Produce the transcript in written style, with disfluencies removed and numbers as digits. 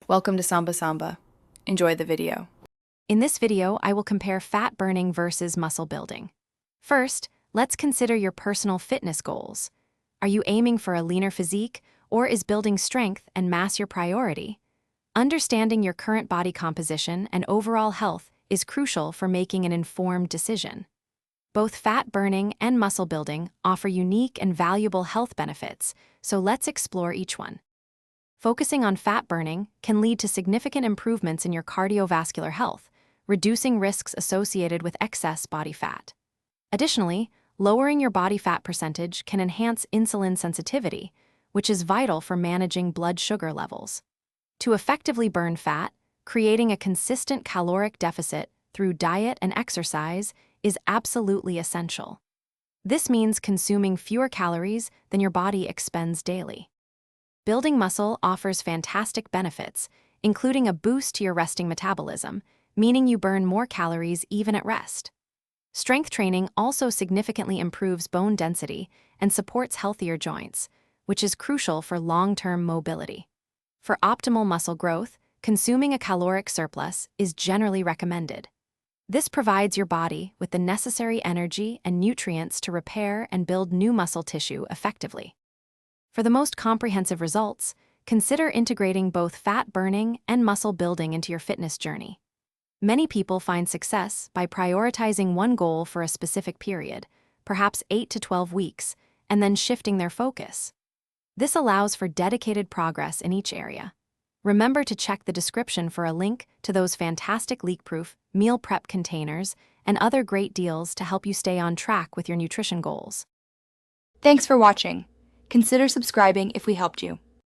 Welcome to Samba Samba. Enjoy the video. In this video, I will compare fat burning versus muscle building. First, let's consider your personal fitness goals. Are you aiming for a leaner physique, or is building strength and mass your priority? Understanding your current body composition and overall health is crucial for making an informed decision. Both fat burning and muscle building offer unique and valuable health benefits, so let's explore each one. Focusing on fat burning can lead to significant improvements in your cardiovascular health, reducing risks associated with excess body fat. Additionally, lowering your body fat percentage can enhance insulin sensitivity, which is vital for managing blood sugar levels. To effectively burn fat, creating a consistent caloric deficit through diet and exercise is absolutely essential. This means consuming fewer calories than your body expends daily. Building muscle offers fantastic benefits, including a boost to your resting metabolism, meaning you burn more calories even at rest. Strength training also significantly improves bone density and supports healthier joints, which is crucial for long-term mobility. For optimal muscle growth, consuming a caloric surplus is generally recommended. This provides your body with the necessary energy and nutrients to repair and build new muscle tissue effectively. For the most comprehensive results, consider integrating both fat burning and muscle building into your fitness journey. Many people find success by prioritizing one goal for a specific period, perhaps 8 to 12 weeks, and then shifting their focus. This allows for dedicated progress in each area. Remember to check the description for a link to those fantastic leak-proof meal prep containers and other great deals to help you stay on track with your nutrition goals. Thanks for watching. Consider subscribing if we helped you.